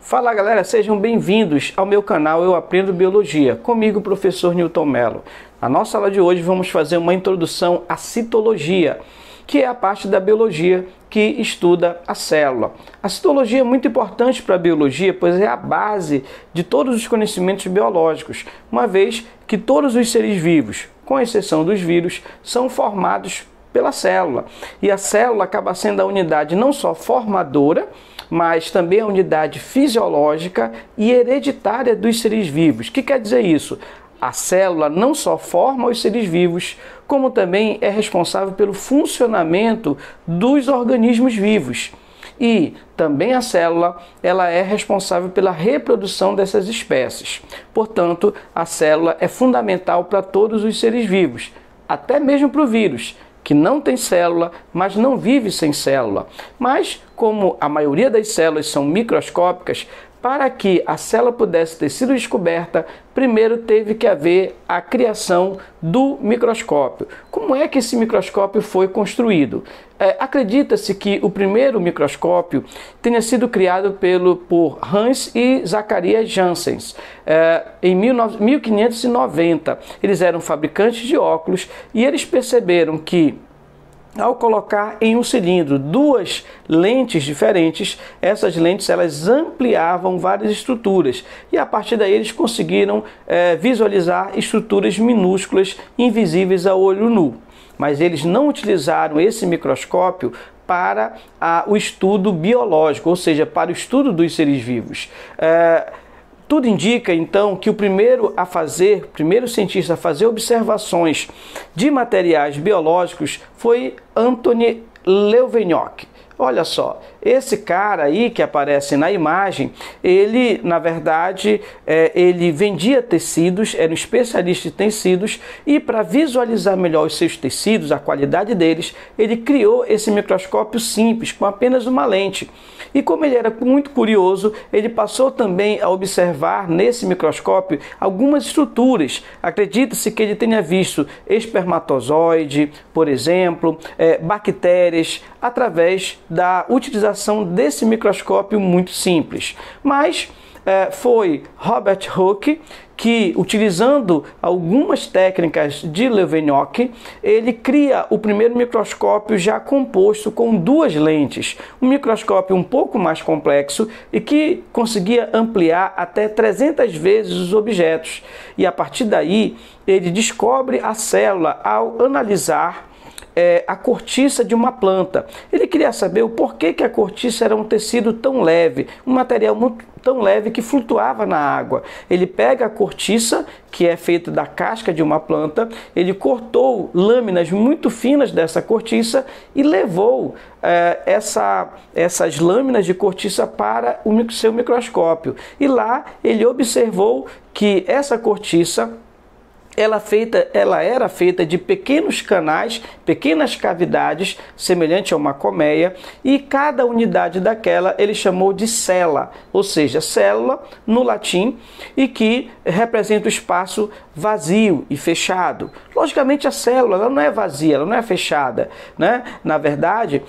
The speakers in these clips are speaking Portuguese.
Fala galera, sejam bem-vindos ao meu canal Eu Aprendo Biologia, comigo professor Newton Mello. Na nossa aula de hoje vamos fazer uma introdução à citologia, que é a parte da biologia que estuda a célula. A citologia é muito importante para a biologia, pois é a base de todos os conhecimentos biológicos, uma vez que todos os seres vivos, com exceção dos vírus, são formados pela célula. E a célula acaba sendo a unidade não só formadora, mas também a unidade fisiológica e hereditária dos seres vivos. O que quer dizer isso? A célula não só forma os seres vivos, como também é responsável pelo funcionamento dos organismos vivos. E também a célula, ela é responsável pela reprodução dessas espécies. Portanto, a célula é fundamental para todos os seres vivos, até mesmo para o vírus, que não tem célula, mas não vive sem célula. Mas, como a maioria das células são microscópicas, para que a célula pudesse ter sido descoberta, primeiro teve que haver a criação do microscópio. Como é que esse microscópio foi construído? Acredita-se que o primeiro microscópio tenha sido criado por Hans e Zacharias Janssen em 1590. Eles eram fabricantes de óculos e eles perceberam que, ao colocar em um cilindro duas lentes diferentes, essas lentes elas ampliavam várias estruturas e a partir daí eles conseguiram visualizar estruturas minúsculas invisíveis ao olho nu. Mas eles não utilizaram esse microscópio para o estudo biológico, ou seja, para o estudo dos seres vivos. Tudo indica, então, que o primeiro cientista a fazer observações de materiais biológicos foi Antoni Leuwenhoek. Olha só, esse cara aí que aparece na imagem, ele, na verdade, ele vendia tecidos, era um especialista em tecidos, e para visualizar melhor os seus tecidos, a qualidade deles, ele criou esse microscópio simples, com apenas uma lente. E como ele era muito curioso, ele passou também a observar nesse microscópio algumas estruturas. Acredita-se que ele tenha visto espermatozoide, por exemplo, bactérias, através da utilização desse microscópio muito simples. Mas foi Robert Hooke que, utilizando algumas técnicas de Leuwenhoek, ele cria o primeiro microscópio já composto com duas lentes. Um microscópio um pouco mais complexo e que conseguia ampliar até 300 vezes os objetos. E a partir daí, ele descobre a célula ao analisar a cortiça de uma planta. Ele queria saber o porquê que a cortiça era um tecido tão leve, um material tão leve que flutuava na água. Ele pega a cortiça, que é feita da casca de uma planta, ele cortou lâminas muito finas dessa cortiça e levou essas lâminas de cortiça para o seu microscópio. E lá ele observou que essa cortiça ela era feita de pequenos canais, pequenas cavidades, semelhante a uma colmeia, e cada unidade daquela ele chamou de cela, ou seja, célula no latim, e que representa o espaço vazio e fechado. Logicamente a célula ela não é vazia, ela não é fechada, né? Na verdade,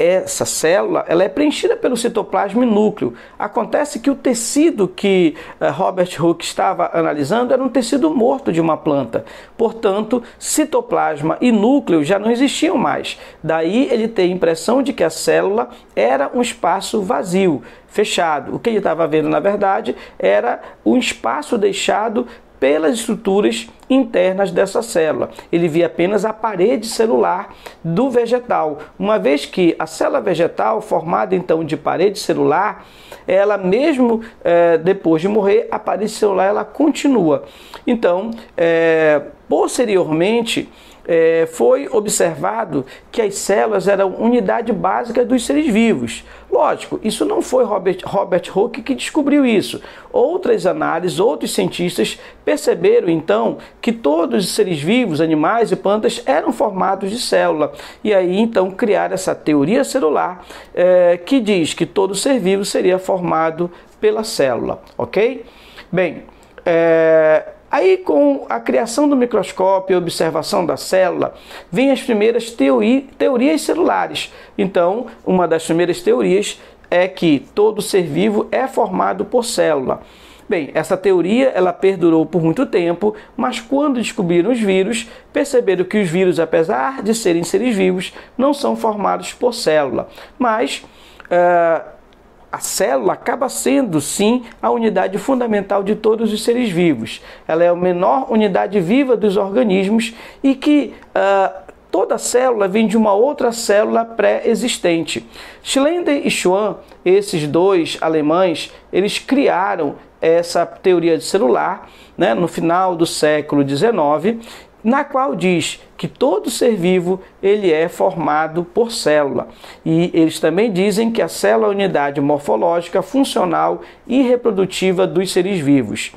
essa célula ela é preenchida pelo citoplasma e núcleo. Acontece que o tecido que Robert Hooke estava analisando era um tecido morto de uma planta. Portanto, citoplasma e núcleo já não existiam mais. Daí ele tem a impressão de que a célula era um espaço vazio, fechado. O que ele estava vendo, na verdade, era um espaço deixado pelas estruturas internas dessa célula. Ele via apenas a parede celular do vegetal, uma vez que a célula vegetal, formada então de parede celular, ela mesmo depois de morrer, a parede celular ela continua. Então, posteriormente, foi observado que as células eram unidade básica dos seres vivos. Lógico, isso não foi Robert Hooke que descobriu isso. Outras análises, outros cientistas perceberam então que todos os seres vivos, animais e plantas eram formados de célula. E aí então criaram essa teoria celular que diz que todo ser vivo seria formado pela célula, ok? Bem, aí, com a criação do microscópio e a observação da célula, vêm as primeiras teorias celulares. Então, uma das primeiras teorias é que todo ser vivo é formado por célula. Bem, essa teoria ela perdurou por muito tempo, mas quando descobriram os vírus, perceberam que os vírus, apesar de serem seres vivos, não são formados por célula. Mas a célula acaba sendo, sim, a unidade fundamental de todos os seres vivos. Ela é a menor unidade viva dos organismos e que toda célula vem de uma outra célula pré-existente. Schlender e Schwann, esses dois alemães, eles criaram essa teoria de celular, né, no final do século XIX, na qual diz que todo ser vivo ele é formado por célula. E eles também dizem que a célula é a unidade morfológica, funcional e reprodutiva dos seres vivos.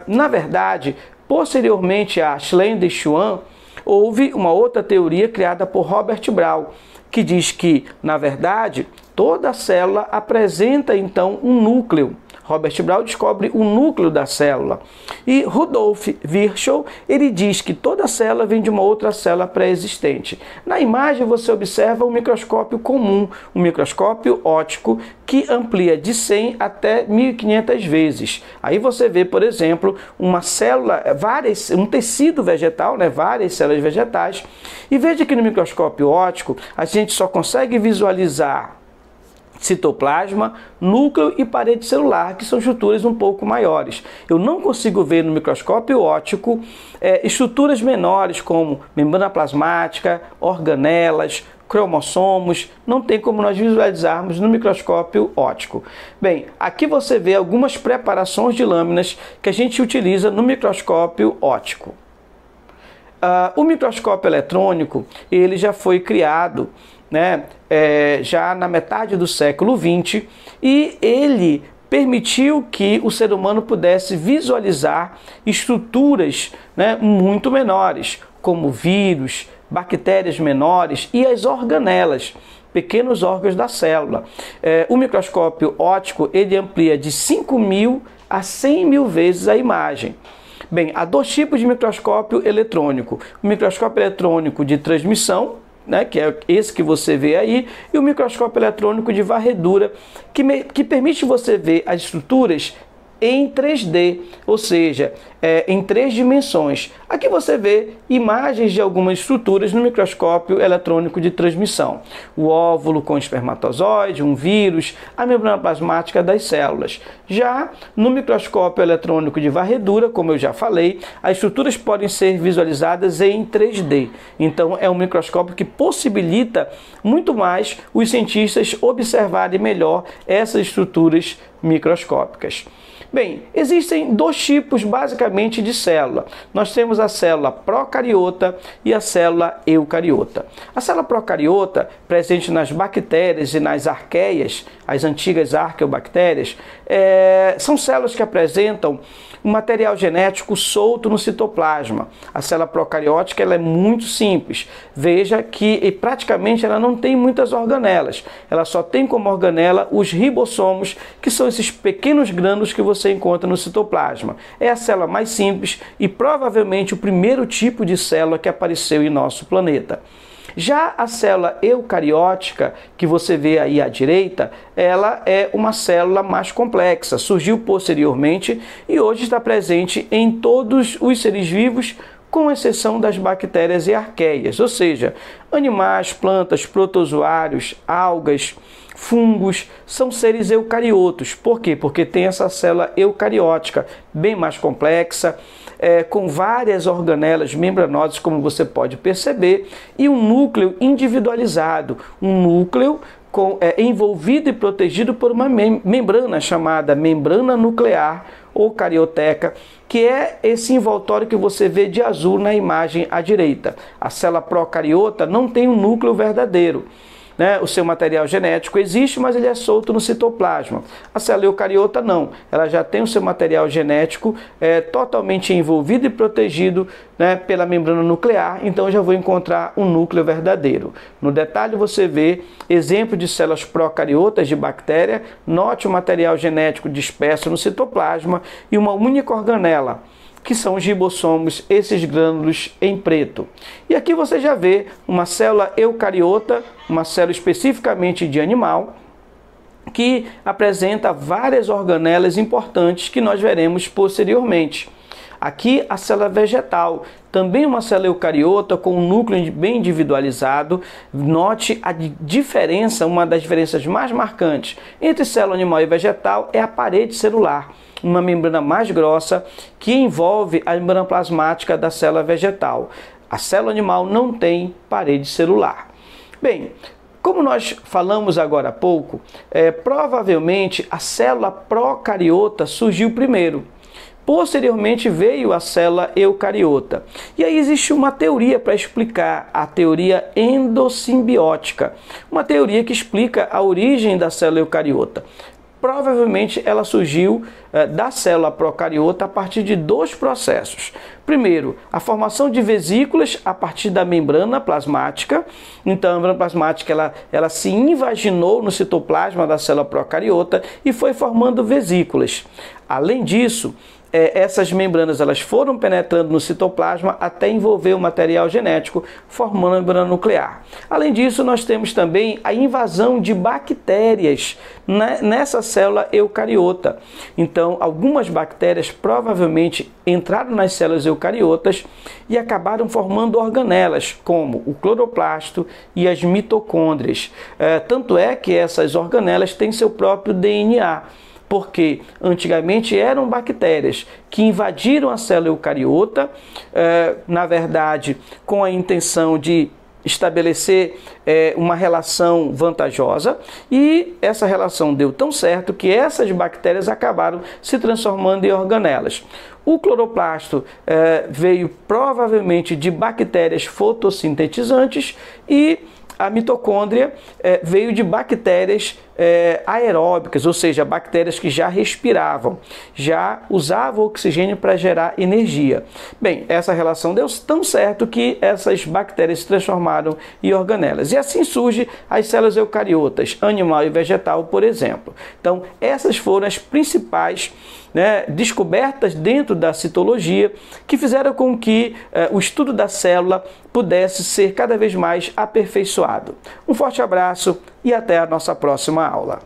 Na verdade, posteriormente a Schlender e Schwann, houve uma outra teoria criada por Robert Brown, que diz que, na verdade, toda célula apresenta então um núcleo. Robert Brown descobre o núcleo da célula. E Rudolf Virchow, ele diz que toda célula vem de uma outra célula pré-existente. Na imagem você observa um microscópio comum, um microscópio óptico que amplia de 100 até 1500 vezes. Aí você vê, por exemplo, uma célula, um tecido vegetal, né, várias células vegetais. E veja que no microscópio óptico a gente só consegue visualizar citoplasma, núcleo e parede celular, que são estruturas um pouco maiores. Eu não consigo ver no microscópio óptico estruturas menores como membrana plasmática, organelas, cromossomos, não tem como nós visualizarmos no microscópio óptico. Bem, aqui você vê algumas preparações de lâminas que a gente utiliza no microscópio óptico. O microscópio eletrônico, ele já foi criado, né, já na metade do século XX, e ele permitiu que o ser humano pudesse visualizar estruturas, né, muito menores, como vírus, bactérias menores e as organelas, pequenos órgãos da célula. O microscópio óptico ele amplia de 5.000 a 100.000 vezes a imagem. Bem, há dois tipos de microscópio eletrônico: o microscópio eletrônico de transmissão, né, que é esse que você vê aí, e o microscópio eletrônico de varredura, que permite você ver as estruturas em 3D, ou seja, em 3 dimensões. Aqui você vê imagens de algumas estruturas no microscópio eletrônico de transmissão. O óvulo com espermatozoide, um vírus, a membrana plasmática das células. Já no microscópio eletrônico de varredura, como eu já falei, as estruturas podem ser visualizadas em 3D. Então é um microscópio que possibilita muito mais os cientistas observarem melhor essas estruturas microscópicas. Bem, existem dois tipos basicamente de célula. Nós temos a célula procariota e a célula eucariota. A célula procariota, presente nas bactérias e nas arqueias, as antigas arqueobactérias, são células que apresentam um material genético solto no citoplasma. A célula procariótica ela é muito simples. Veja que praticamente ela não tem muitas organelas. Ela só tem como organela os ribossomos, que são esses pequenos grânulos que você encontra no citoplasma. É a célula mais simples e provavelmente o primeiro tipo de célula que apareceu em nosso planeta. Já a célula eucariótica, que você vê aí à direita, ela é uma célula mais complexa, surgiu posteriormente e hoje está presente em todos os seres vivos, com exceção das bactérias e arqueias, ou seja, animais, plantas, protozoários, algas, fungos, são seres eucariotos. Por quê? Porque tem essa célula eucariótica, bem mais complexa, com várias organelas membranosas, como você pode perceber, e um núcleo individualizado, um núcleo envolvido e protegido por uma membrana chamada membrana nuclear ou carioteca, que é esse envoltório que você vê de azul na imagem à direita. A célula procariota não tem um núcleo verdadeiro, né? O seu material genético existe, mas ele é solto no citoplasma. A célula eucariota não, ela já tem o seu material genético totalmente envolvido e protegido, né, pela membrana nuclear, então eu já vou encontrar um núcleo verdadeiro. No detalhe você vê exemplo de células procariotas de bactéria, note o material genético disperso no citoplasma e uma única organela, que são os ribossomos, esses grânulos em preto. E aqui você já vê uma célula eucariota, uma célula especificamente de animal, que apresenta várias organelas importantes que nós veremos posteriormente. Aqui a célula vegetal, também uma célula eucariota com um núcleo bem individualizado. Note a diferença, uma das diferenças mais marcantes entre célula animal e vegetal é a parede celular, uma membrana mais grossa que envolve a membrana plasmática da célula vegetal. A célula animal não tem parede celular. Bem, como nós falamos agora há pouco, provavelmente a célula procariota surgiu primeiro. Posteriormente veio a célula eucariota. E aí existe uma teoria para explicar, a teoria endossimbiótica. Uma teoria que explica a origem da célula eucariota. Provavelmente ela surgiu da célula procariota a partir de dois processos. Primeiro, a formação de vesículas a partir da membrana plasmática. Então, a membrana plasmática ela se invaginou no citoplasma da célula procariota e foi formando vesículas. Além disso, essas membranas elas foram penetrando no citoplasma até envolver o material genético, formando a membrana nuclear. Além disso, nós temos também a invasão de bactérias nessa célula eucariota. Então, algumas bactérias provavelmente entraram nas células eucariotas e acabaram formando organelas, como o cloroplasto e as mitocôndrias. Tanto é que essas organelas têm seu próprio DNA. Porque antigamente eram bactérias que invadiram a célula eucariota, na verdade, com a intenção de estabelecer uma relação vantajosa, e essa relação deu tão certo que essas bactérias acabaram se transformando em organelas. O cloroplasto veio provavelmente de bactérias fotossintetizantes e a mitocôndria veio de bactérias aeróbicas, ou seja, bactérias que já respiravam, já usavam oxigênio para gerar energia. Bem, essa relação deu tão certo que essas bactérias se transformaram em organelas. E assim surgem as células eucariotas, animal e vegetal, por exemplo. Então, essas foram as principais descobertas dentro da citologia que fizeram com que o estudo da célula pudesse ser cada vez mais aperfeiçoado. Um forte abraço e até a nossa próxima aula.